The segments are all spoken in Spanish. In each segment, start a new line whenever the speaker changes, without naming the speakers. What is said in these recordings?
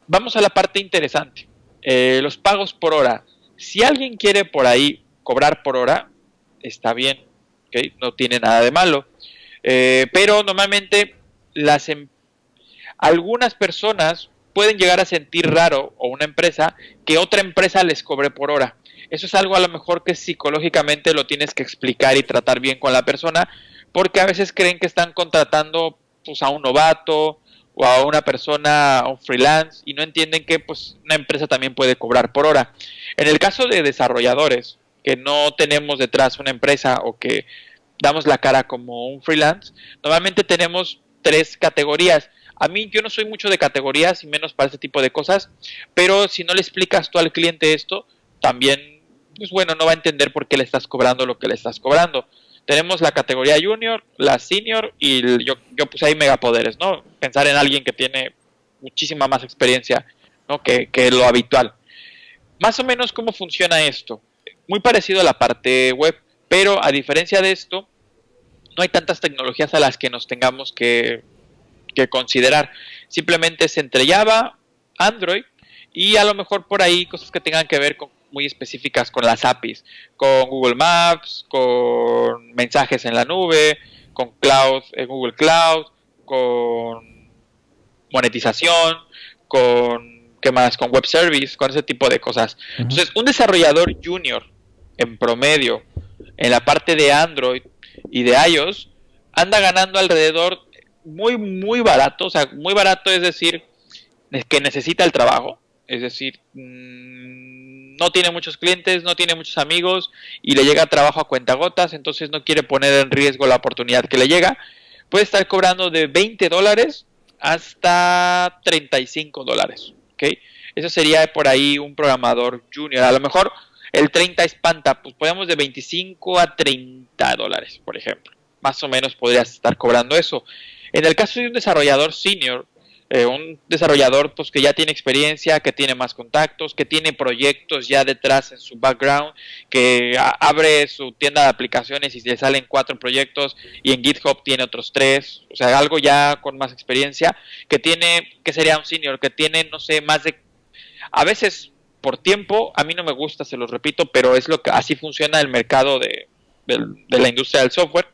vamos a la parte interesante. Los pagos por hora. Si alguien quiere por ahí cobrar por hora, está bien, ¿okay? No tiene nada de malo. Pero normalmente las algunas personas pueden llegar a sentir raro, o una empresa, que otra empresa les cobre por hora. Eso es algo a lo mejor que psicológicamente lo tienes que explicar y tratar bien con la persona, porque a veces creen que están contratando pues, a un novato o a una persona, a un freelance, y no entienden que pues, una empresa también puede cobrar por hora. En el caso de desarrolladores, que no tenemos detrás una empresa o que damos la cara como un freelance, normalmente tenemos tres categorías. A mí yo no soy mucho de categorías y menos para este tipo de cosas, pero si no le explicas tú al cliente esto, también, pues bueno, no va a entender por qué le estás cobrando lo que le estás cobrando. Tenemos la categoría junior, la senior y yo puse ahí megapoderes, ¿no? Pensar en alguien que tiene muchísima más experiencia, ¿no? Que lo habitual. Más o menos cómo funciona esto. Muy parecido a la parte web, pero a diferencia de esto, no hay tantas tecnologías a las que nos tengamos que considerar. Simplemente es entre Java, Android y a lo mejor por ahí cosas que tengan que ver con muy específicas con las APIs, con Google Maps, con mensajes en la nube, con cloud, Google Cloud, con monetización, con ¿qué más? Con web service, con ese tipo de cosas.
Ujú.
Entonces, un desarrollador junior en promedio en la parte de Android y de iOS anda ganando alrededor muy barato, o sea, muy barato es decir, que necesita el trabajo, es decir, no tiene muchos clientes, no tiene muchos amigos y le llega trabajo a cuentagotas, entonces no quiere poner en riesgo la oportunidad que le llega, puede estar cobrando de $20 hasta $35, ¿ok? Eso sería por ahí un programador junior, a lo mejor el 30 espanta, pues podemos de 25 a $30, por ejemplo. Más o menos podrías estar cobrando eso. En el caso de un desarrollador senior, un desarrollador pues que ya tiene experiencia, que tiene más contactos, que tiene proyectos ya detrás en su background, que abre su tienda de aplicaciones y le salen 4 proyectos y en GitHub tiene otros 3, o sea, algo ya con más experiencia, que tiene, que sería un senior, que tiene, no sé, más de, a veces por tiempo, a mí no me gusta, se los repito, pero es lo que así funciona el mercado de la industria del software.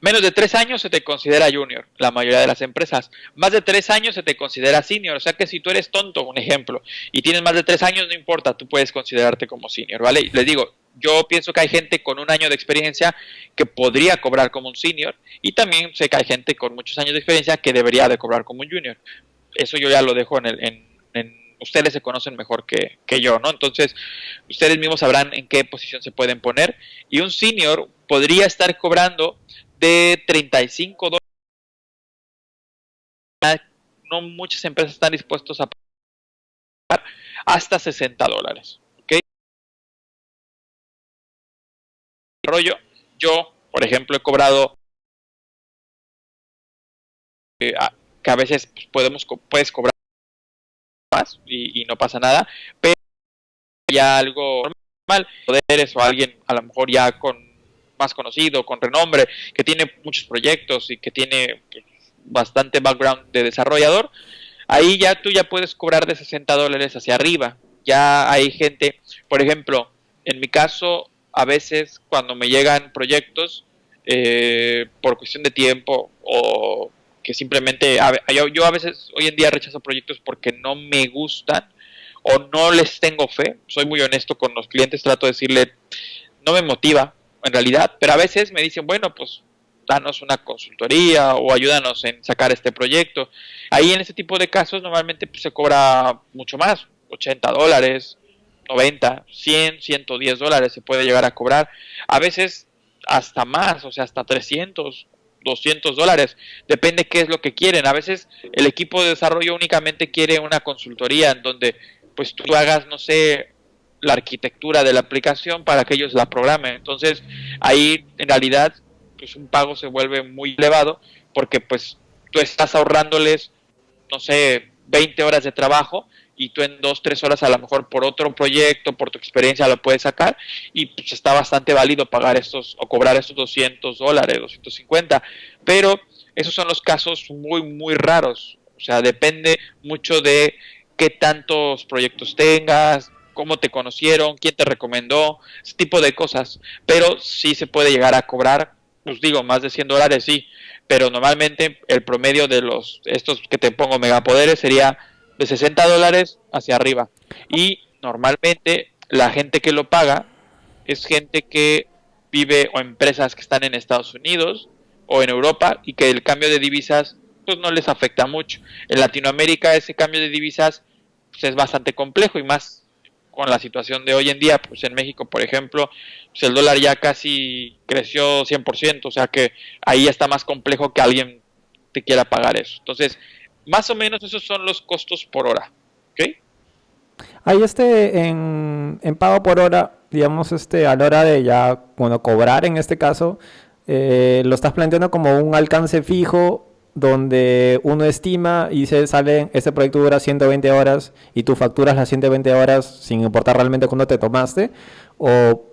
Menos de 3 años se te considera junior, la mayoría de las empresas. Más de 3 años se te considera senior. O sea que si tú eres tonto, un ejemplo, y tienes más de 3 años, no importa, tú puedes considerarte como senior, ¿vale? Y les digo, yo pienso que hay gente con un año de experiencia que podría cobrar como un senior, y también sé que hay gente con muchos años de experiencia que debería de cobrar como un junior. Eso yo ya lo dejo ustedes se conocen mejor que yo, ¿no? Entonces, ustedes mismos sabrán en qué posición se pueden poner. Y un senior podría estar cobrando de $35. No muchas empresas están dispuestas a pagar hasta $60. ¿Ok? Rollo, yo, por ejemplo, he cobrado que a veces pues, puedes cobrar más y no pasa nada, pero ya algo normal, poderes o alguien a lo mejor ya con más conocido, con renombre, que tiene muchos proyectos y que tiene pues, bastante background de desarrollador, ahí ya tú ya puedes cobrar de $60 hacia arriba. Ya hay gente, por ejemplo, en mi caso, a veces cuando me llegan proyectos por cuestión de tiempo o que simplemente yo a veces hoy en día rechazo proyectos porque no me gustan o no les tengo fe, soy muy honesto con los clientes, trato de decirle, no me motiva en realidad, pero a veces me dicen, bueno, pues danos una consultoría o ayúdanos en sacar este proyecto. Ahí en este tipo de casos normalmente pues, se cobra mucho más, $80, 90, 100, $110 se puede llegar a cobrar. A veces hasta más, o sea, hasta 300, $200, depende qué es lo que quieren. A veces el equipo de desarrollo únicamente quiere una consultoría en donde pues tú hagas, no sé, la arquitectura de la aplicación para que ellos la programen. Entonces, ahí en realidad pues un pago se vuelve muy elevado porque pues tú estás ahorrándoles, no sé, 20 horas de trabajo y tú en 2, 3 horas a lo mejor por otro proyecto, por tu experiencia lo puedes sacar y pues está bastante válido pagar estos o cobrar estos $200, 250, pero esos son los casos muy raros. O sea, depende mucho de qué tantos proyectos tengas, cómo te conocieron, quién te recomendó, ese tipo de cosas. Pero sí se puede llegar a cobrar, pues digo, más de $100, sí. Pero normalmente el promedio de estos que te pongo megapoderes sería de $60 hacia arriba. Y normalmente la gente que lo paga es gente que vive o empresas que están en Estados Unidos o en Europa y que el cambio de divisas pues no les afecta mucho. En Latinoamérica ese cambio de divisas pues, es bastante complejo y más con la situación de hoy en día, pues en México, por ejemplo, pues el dólar ya casi creció 100%, o sea que ahí ya está más complejo que alguien te quiera pagar eso. Entonces, más o menos esos son los costos por hora, ¿ok?
Hay en pago por hora, digamos, a la hora de ya, bueno, cobrar en este caso, lo estás planteando como un alcance fijo donde uno estima y se sale, este proyecto dura 120 horas y tú facturas las 120 horas sin importar realmente cuándo te tomaste, o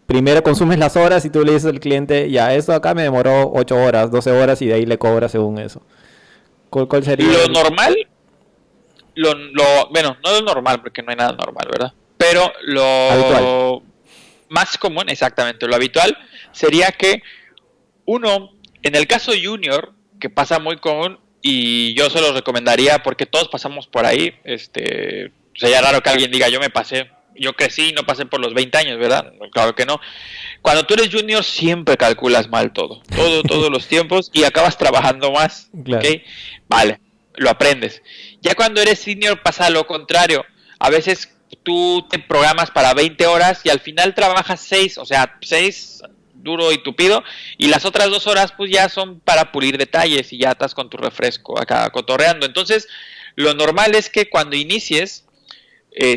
primero consumes las horas y tú le dices al cliente, ya, esto acá me demoró 8 horas, 12 horas y de ahí le cobras según eso. ¿Cuál sería
Lo
el
normal, bueno, no es normal porque no hay nada normal, ¿verdad? Pero
habitual?
lo más común, exactamente, lo habitual sería que uno, en el caso junior, que pasa muy común, y yo se los recomendaría porque todos pasamos por ahí, sería raro que alguien diga, yo me pasé, yo crecí y no pasé por los 20 años, ¿verdad? Claro que no. Cuando tú eres junior siempre calculas mal todos los tiempos y acabas trabajando más, ¿ok?
Claro.
Vale, lo aprendes. Ya cuando eres senior pasa lo contrario. A veces tú te programas para 20 horas y al final trabajas 6, o sea, 6 duro y tupido, y las otras 2 horas pues ya son para pulir detalles y ya estás con tu refresco acá cotorreando. Entonces, lo normal es que cuando inicies,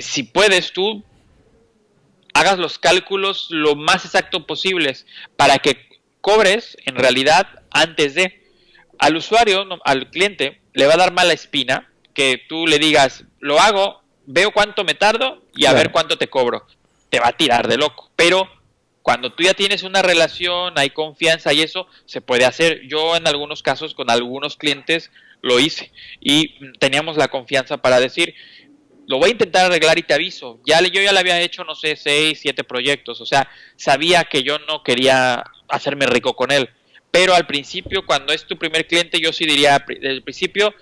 si puedes tú, hagas los cálculos lo más exacto posibles para que cobres en realidad antes de. Al usuario, no, al cliente, le va a dar mala espina que tú le digas, lo hago, veo cuánto me tardo y a ver
Claro.
cuánto te cobro. Te va a tirar de loco. Pero cuando tú ya tienes una relación, hay confianza y eso, se puede hacer. Yo en algunos casos con algunos clientes lo hice y teníamos la confianza para decir, lo voy a intentar arreglar y te aviso. Yo ya le había hecho, no sé, 6, 7 proyectos. O sea, sabía que yo no quería hacerme rico con él. Pero al principio, cuando es tu primer cliente, yo sí diría, desde el principio,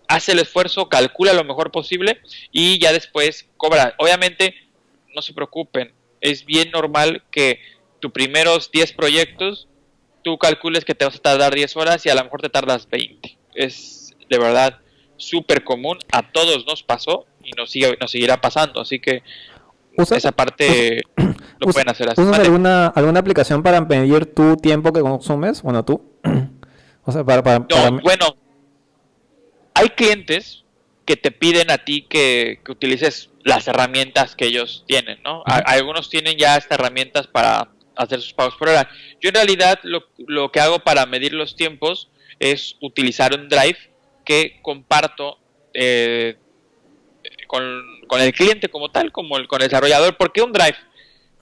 haz el esfuerzo, calcula lo mejor posible y ya después cobra. Obviamente, no se preocupen. Es bien normal que tus primeros 10 proyectos, tú calcules que te vas a tardar 10 horas y a lo mejor te tardas 20. Es de verdad súper común, a todos nos pasó y nos seguirá pasando, así que
¿Usa,
esa
us-
parte lo
us-
pueden hacer así.
¿Usas
Mande.
alguna aplicación para medir tu tiempo que consumes? Bueno, tú. O sea,
No, bueno, hay clientes que te piden a ti que utilices las herramientas que ellos tienen, ¿no?
Ujú.
Algunos tienen ya estas herramientas para hacer sus pagos por hora. Yo en realidad lo que hago para medir los tiempos es utilizar un drive que comparto eh, con el cliente como tal, como con el desarrollador. ¿Por qué un drive?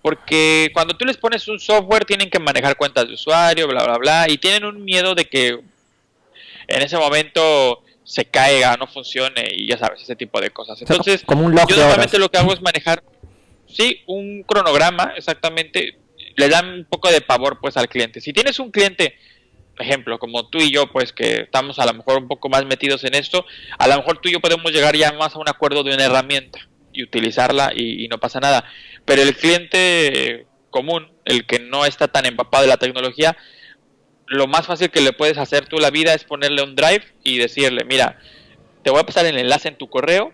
Porque cuando tú les pones un software tienen que manejar cuentas de usuario, bla, bla, bla, y tienen un miedo de que en ese momento se caiga, no funcione y ya sabes, ese tipo de cosas.
O sea,
Entonces,
como un log
yo
de
normalmente
horas.
lo que hago es manejar, sí, un cronograma, exactamente, le dan un poco de pavor pues al cliente. Si tienes un cliente, ejemplo, como tú y yo, pues que estamos a lo mejor un poco más metidos en esto, a lo mejor tú y yo podemos llegar ya más a un acuerdo de una herramienta y utilizarla y no pasa nada. Pero el cliente común, el que no está tan empapado de la tecnología, lo más fácil que le puedes hacer tú la vida es ponerle un drive y decirle, mira, te voy a pasar el enlace en tu correo,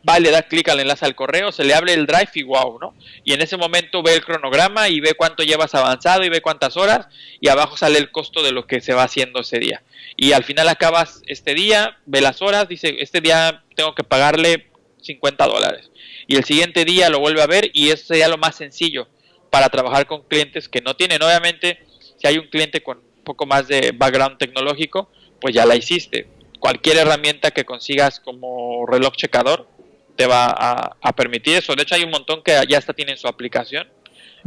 va, le da clic al enlace al correo, se le abre el drive y wow, ¿no? Y en ese momento ve el cronograma y ve cuánto llevas avanzado y ve cuántas horas y abajo sale el costo de lo que se va haciendo ese día. Y al final acabas este día, ve las horas, dice, este día tengo que pagarle $50. Y el siguiente día lo vuelve a ver y eso sería lo más sencillo para trabajar con clientes que no tienen. Obviamente, si hay un cliente con un poco más de background tecnológico, pues ya la hiciste. Cualquier herramienta que consigas como reloj checador te va a permitir eso. De hecho, hay un montón que ya hasta tienen su aplicación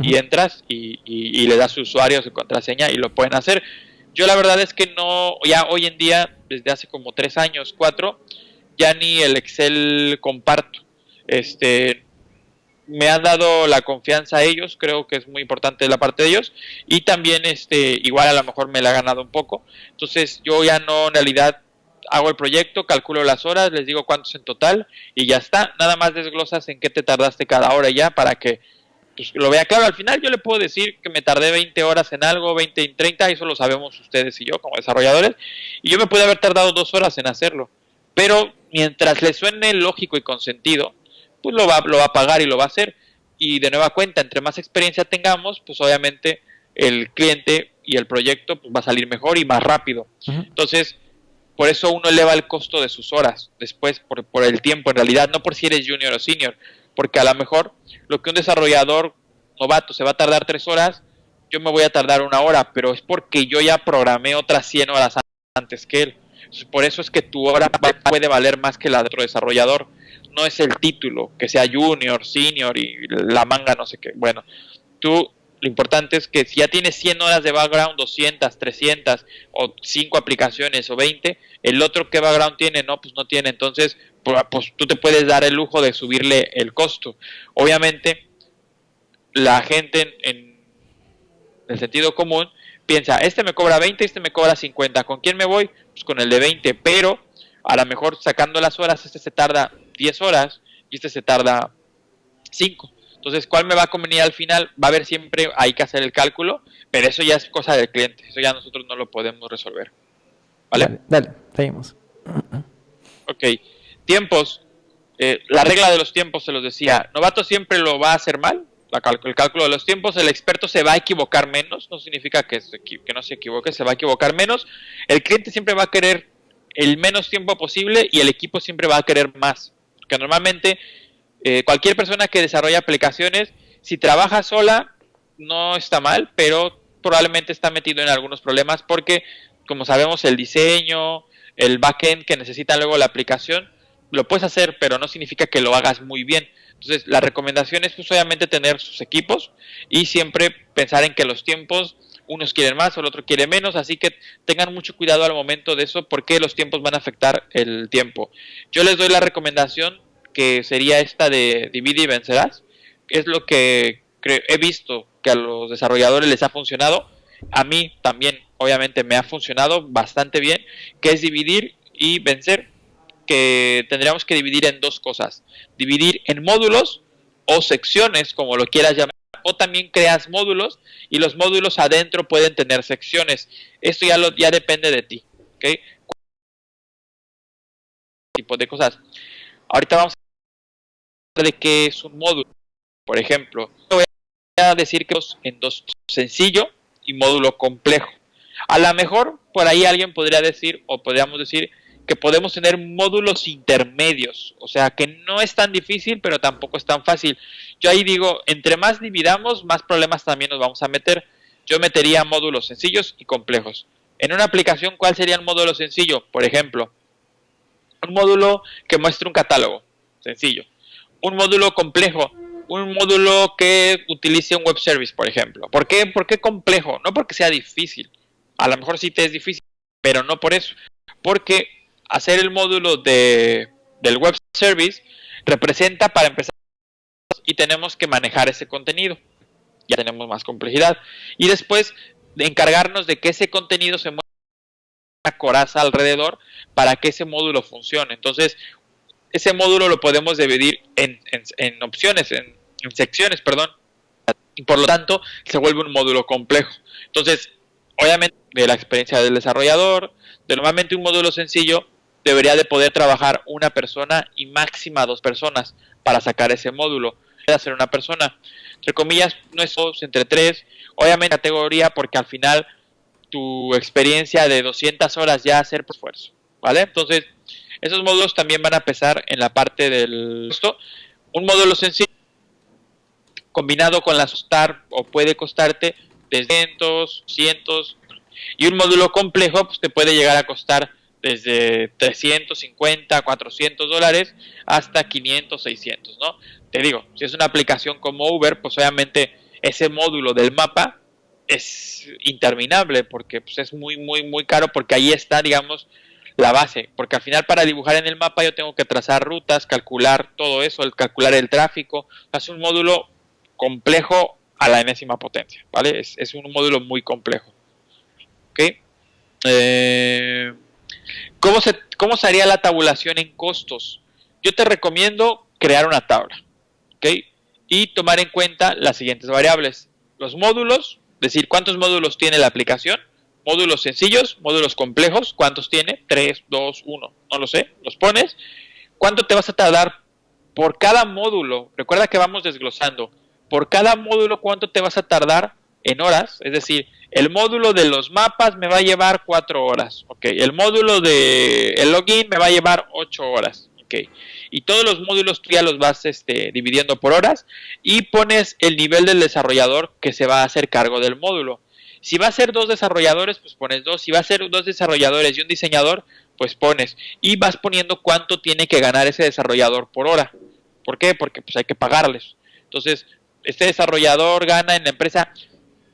y
Ujú.
entras y le das su usuario, su contraseña y lo pueden hacer. Yo la verdad es que no, ya hoy en día desde hace como 3 años, 4, ya ni el Excel comparto. Me han dado la confianza a ellos, creo que es muy importante de la parte de ellos, y también igual a lo mejor me la ha ganado un poco. Entonces yo ya no, en realidad hago el proyecto, calculo las horas, les digo cuántos en total y ya está. Nada más desglosas en qué te tardaste cada hora ya para que pues, lo vea claro. Al final yo le puedo decir que me tardé 20 horas en algo, 20 en 30, eso lo sabemos ustedes y yo como desarrolladores, y yo me pude haber tardado 2 horas en hacerlo, pero mientras le suene lógico y con sentido, pues lo va a pagar y lo va a hacer. Y de nueva cuenta, entre más experiencia tengamos, pues obviamente el cliente y el proyecto pues va a salir mejor y más rápido. Entonces, por eso uno eleva el costo de sus horas después, por el tiempo, en realidad, no por si eres junior o senior, porque a lo mejor lo que un desarrollador novato se va a tardar 3 horas, yo me voy a tardar 1 hora, pero es porque yo ya programé otras 100 horas antes que él. Entonces, por eso es que tu hora puede valer más que la de otro desarrollador. No es el título, que sea junior, senior y la manga no sé qué. Bueno, tú lo importante es que si ya tienes 100 horas de background, 200, 300 o 5 aplicaciones o 20, el otro que background tiene, no, pues no tiene. Entonces, pues tú te puedes dar el lujo de subirle el costo. Obviamente, la gente en el sentido común piensa, este me cobra 20, este me cobra 50. ¿Con quién me voy? Pues con el de 20, pero a lo mejor sacando las horas, este se tarda 10 horas y este se tarda 5. Entonces, ¿cuál me va a convenir al final? Va a haber siempre, hay que hacer el cálculo, pero eso ya es cosa del cliente, eso ya nosotros no lo podemos resolver. ¿Vale?
Dale, seguimos.
Ok, tiempos. La regla de los tiempos, se los decía, novato siempre lo va a hacer mal, el cálculo de los tiempos, el experto se va a equivocar menos, no significa que no se equivoque, se va a equivocar menos, el cliente siempre va a querer el menos tiempo posible y el equipo siempre va a querer más, porque normalmente cualquier persona que desarrolla aplicaciones, si trabaja sola, no está mal, pero probablemente está metido en algunos problemas porque, como sabemos, el diseño, el backend que necesita luego la aplicación, lo puedes hacer, pero no significa que lo hagas muy bien. Entonces, la recomendación es pues, obviamente tener sus equipos y siempre pensar en que los tiempos, unos quieren más o el otro quiere menos, así que tengan mucho cuidado al momento de eso porque los tiempos van a afectar el tiempo. Yo les doy la recomendación que sería esta de divide y vencerás, es lo que he visto que a los desarrolladores les ha funcionado, a mí también obviamente me ha funcionado bastante bien, que es dividir y vencer, que tendríamos que dividir en dos cosas, dividir en módulos o secciones, como lo quieras llamar, o también creas módulos y los módulos adentro pueden tener secciones. Esto ya depende de ti, ¿ok? Tipo de cosas. Ahorita vamos a hablar de qué es un módulo. Por ejemplo, voy a decir que en dos, sencillo y módulo complejo. A lo mejor por ahí alguien podría decir, o podríamos decir, que podemos tener módulos intermedios, o sea, que no es tan difícil, pero tampoco es tan fácil. Yo ahí digo, entre más dividamos, más problemas también nos vamos a meter. Yo metería módulos sencillos y complejos. En una aplicación, ¿cuál sería un módulo sencillo? Por ejemplo, un módulo que muestre un catálogo, sencillo. Un módulo complejo, un módulo que utilice un web service, por ejemplo. ¿Por qué? ¿Por qué complejo? No porque sea difícil. A lo mejor sí te es difícil, pero no por eso. Porque hacer el módulo del web service representa, para empezar, y tenemos que manejar ese contenido. Ya tenemos más complejidad. Y después de encargarnos de que ese contenido se mueva una coraza alrededor para que ese módulo funcione. Entonces, ese módulo lo podemos dividir en opciones, en secciones, perdón. Y por lo tanto, se vuelve un módulo complejo. Entonces, obviamente, de la experiencia del desarrollador, normalmente un módulo sencillo debería de poder trabajar una persona y máxima 2 personas para sacar ese módulo. Puede hacer una persona, entre comillas, no es 2, entre 3, obviamente categoría, porque al final tu experiencia de 200 horas ya hacer por esfuerzo, ¿vale? Entonces, esos módulos también van a pesar en la parte del costo. Un módulo sencillo combinado con la STAR o puede costarte desde 200, y un módulo complejo pues te puede llegar a costar desde 350, 400 dólares hasta 500, 600, ¿no? Te digo, si es una aplicación como Uber, pues obviamente ese módulo del mapa es interminable porque pues, es muy, muy, muy caro, porque ahí está, digamos, la base, porque al final para dibujar en el mapa yo tengo que trazar rutas, calcular todo eso, calcular el tráfico. Es un módulo complejo a la enésima potencia, ¿vale? Es un módulo muy complejo. ¿Ok? ¿Cómo se haría la tabulación en costos? Yo te recomiendo crear una tabla, ¿ok? Y tomar en cuenta las siguientes variables. Los módulos, decir cuántos módulos tiene la aplicación, módulos sencillos, módulos complejos, ¿cuántos tiene? 3, 2, 1, no lo sé, los pones. ¿Cuánto te vas a tardar por cada módulo? Recuerda que vamos desglosando. Por cada módulo, ¿cuánto te vas a tardar en horas? Es decir, el módulo de los mapas me va a llevar 4 horas. Ok. El módulo de el login me va a llevar 8 horas. Ok. Y todos los módulos tú ya los vas dividiendo por horas y pones el nivel del desarrollador que se va a hacer cargo del módulo. Si va a ser 2 desarrolladores, pues pones 2. Si va a ser 2 desarrolladores y un diseñador, pues pones. Y vas poniendo cuánto tiene que ganar ese desarrollador por hora. ¿Por qué? Porque pues hay que pagarles. Entonces, este desarrollador gana en la empresa.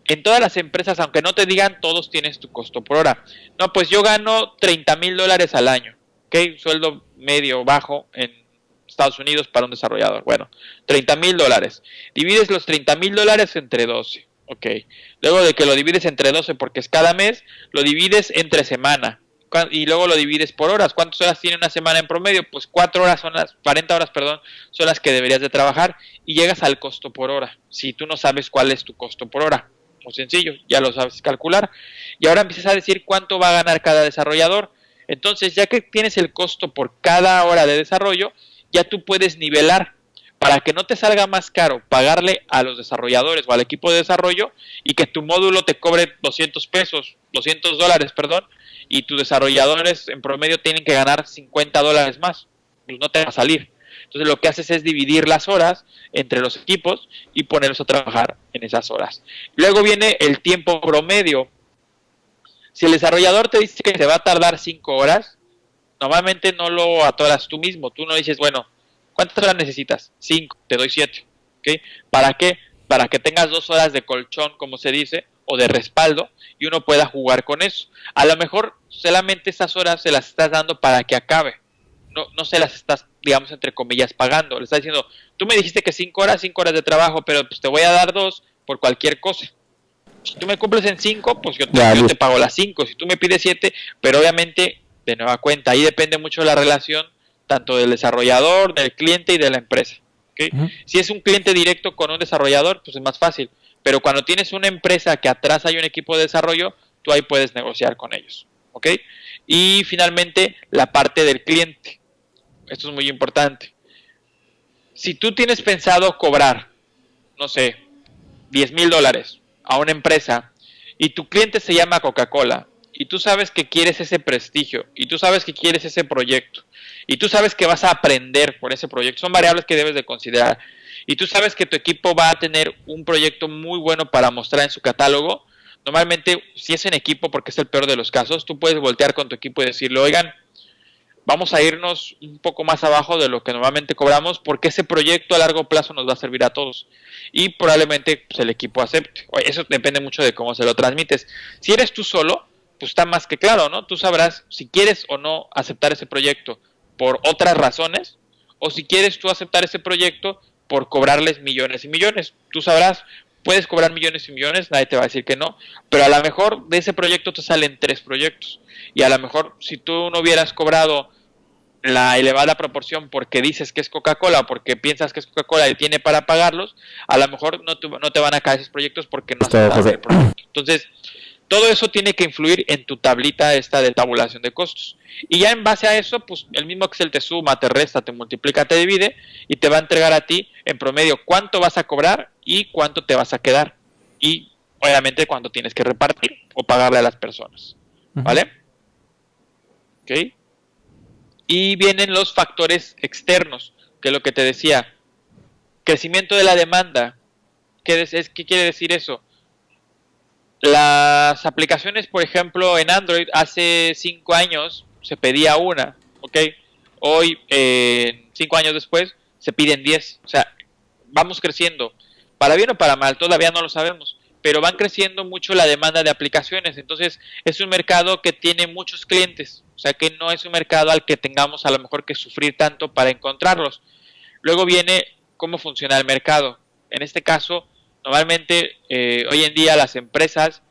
En todas las empresas, aunque no te digan, todos tienes tu costo por hora. No, pues yo gano $30,000 al año. ¿Ok? Sueldo medio bajo en Estados Unidos para un desarrollador. Bueno, $30,000. Divides los $30,000 entre 12. Ok. Luego de que lo divides entre 12 porque es cada mes, lo divides entre semana. Y luego lo divides por horas. ¿Cuántas horas tiene una semana en promedio? Pues 40 horas, perdón, son las que deberías de trabajar y llegas al costo por hora. Si tú no sabes cuál es tu costo por hora. Muy sencillo, ya lo sabes calcular. Y ahora empiezas a decir cuánto va a ganar cada desarrollador. Entonces, ya que tienes el costo por cada hora de desarrollo, ya tú puedes nivelar para que no te salga más caro pagarle a los desarrolladores o al equipo de desarrollo y que tu módulo te cobre $200, perdón, y tus desarrolladores en promedio tienen que ganar $50 más. Pues no te va a salir. Entonces lo que haces es dividir las horas entre los equipos y ponerlos a trabajar en esas horas. Luego viene el tiempo promedio. Si el desarrollador te dice que se va a tardar 5 horas, normalmente no lo atoras tú mismo. Tú no dices, bueno, ¿cuántas horas necesitas? 5, te doy 7. ¿Okay? ¿Para qué? Para que tengas 2 horas de colchón, como se dice, o de respaldo, y uno pueda jugar con eso. A lo mejor solamente esas horas se las estás dando para que acabe. No se las estás, digamos, entre comillas, pagando. Le estás diciendo, tú me dijiste que 5 horas de trabajo, pero pues te voy a dar 2 por cualquier cosa. Si tú me cumples en 5, pues yo te pago las 5. Si tú me pides 7, pero obviamente, de nueva cuenta, ahí depende mucho de la relación, tanto del desarrollador, del cliente y de la empresa. ¿Okay? Si es un cliente directo con un desarrollador, pues es más fácil. Pero cuando tienes una empresa que atrás hay un equipo de desarrollo, tú ahí puedes negociar con ellos. ¿Ok? Y finalmente, la parte del cliente. Esto es muy importante. Si tú tienes pensado cobrar, no sé, $10,000 a una empresa y tu cliente se llama Coca-Cola y tú sabes que quieres ese prestigio y tú sabes que quieres ese proyecto y tú sabes que vas a aprender por ese proyecto, son variables que debes de considerar y tú sabes que tu equipo va a tener un proyecto muy bueno para mostrar en su catálogo. Normalmente, si es en equipo, porque es el peor de los casos, tú puedes voltear con tu equipo y decirle, oigan, vamos a irnos un poco más abajo de lo que normalmente cobramos porque ese proyecto a largo plazo nos va a servir a todos y probablemente pues, el equipo acepte. Eso depende mucho de cómo se lo transmites. Si eres tú solo, pues está más que claro, ¿no? Tú sabrás si quieres o no aceptar ese proyecto por otras razones o si quieres tú aceptar ese proyecto por cobrarles millones y millones. Tú sabrás, puedes cobrar millones y millones, nadie te va a decir que no, pero a lo mejor de ese proyecto te salen 3 proyectos y a lo mejor si tú no hubieras cobrado la elevada proporción porque dices que es Coca-Cola, porque piensas que es Coca-Cola y tiene para pagarlos, a lo mejor no te van a caer esos proyectos porque no aceptas el proyecto. Entonces, todo eso tiene que influir en tu tablita esta de tabulación de costos. Y ya en base a eso, pues el mismo Excel te suma, te resta, te multiplica, te divide y te va a entregar a ti en promedio cuánto vas a cobrar y cuánto te vas a quedar. Y obviamente cuánto tienes que repartir o pagarle a las personas. ¿Vale? ¿Ok? Y vienen los factores externos, que es lo que te decía. Crecimiento de la demanda. ¿Qué quiere decir eso? Las aplicaciones, por ejemplo, en Android, hace 5 años se pedía una, ¿ok? Hoy, 5 años después, se piden 10. O sea, vamos creciendo. Para bien o para mal, todavía no lo sabemos. Pero van creciendo mucho la demanda de aplicaciones. Entonces, es un mercado que tiene muchos clientes. sea que no es un mercado al que tengamos a lo mejor que sufrir tanto para encontrarlos. Luego viene cómo funciona el mercado. En este caso, normalmente hoy en día las empresas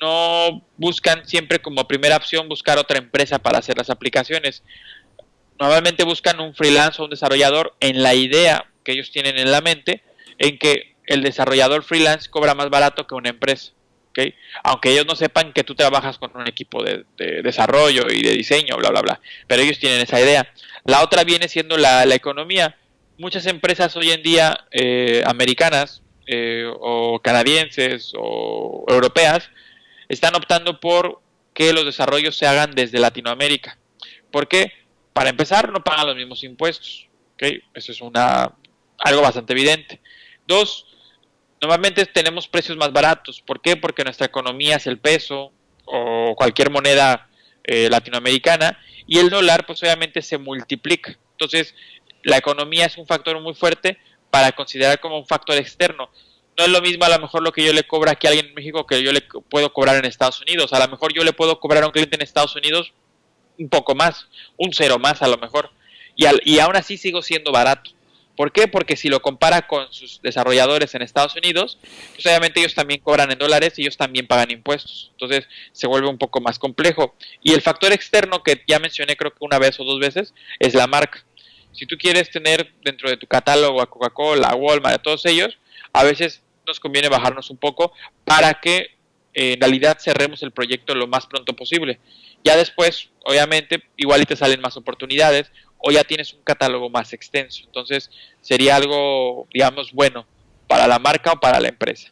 no buscan siempre como primera opción buscar otra empresa para hacer las aplicaciones. Normalmente buscan un freelance o un desarrollador en la idea que ellos tienen en la mente, en que el desarrollador freelance cobra más barato que una empresa. ¿Okay? Aunque ellos no sepan que tú trabajas con un equipo de desarrollo y de diseño, bla, bla, bla. Pero ellos tienen esa idea. La otra viene siendo la economía. Muchas empresas hoy en día americanas o canadienses o europeas están optando por que los desarrollos se hagan desde Latinoamérica. ¿Por qué? Para empezar, no pagan los mismos impuestos. ¿Okay? Eso es algo bastante evidente. Dos, normalmente tenemos precios más baratos. ¿Por qué? Porque nuestra economía es el peso o cualquier moneda latinoamericana y el dólar pues obviamente se multiplica. Entonces, la economía es un factor muy fuerte para considerar como un factor externo. No es lo mismo a lo mejor lo que yo le cobro aquí a alguien en México que yo le puedo cobrar en Estados Unidos. A lo mejor yo le puedo cobrar a un cliente en Estados Unidos un poco más, un cero más a lo mejor. Y aún así sigo siendo barato. ¿Por qué? Porque si lo compara con sus desarrolladores en Estados Unidos, pues obviamente ellos también cobran en dólares y ellos también pagan impuestos. Entonces se vuelve un poco más complejo. Y el factor externo que ya mencioné creo que una vez o dos veces es la marca. Si tú quieres tener dentro de tu catálogo a Coca-Cola, a Walmart, a todos ellos, a veces nos conviene bajarnos un poco para que en realidad cerremos el proyecto lo más pronto posible. Ya después, obviamente, igual y te salen más oportunidades o ya tienes un catálogo más extenso. Entonces, sería algo, digamos, bueno para la marca o para la empresa.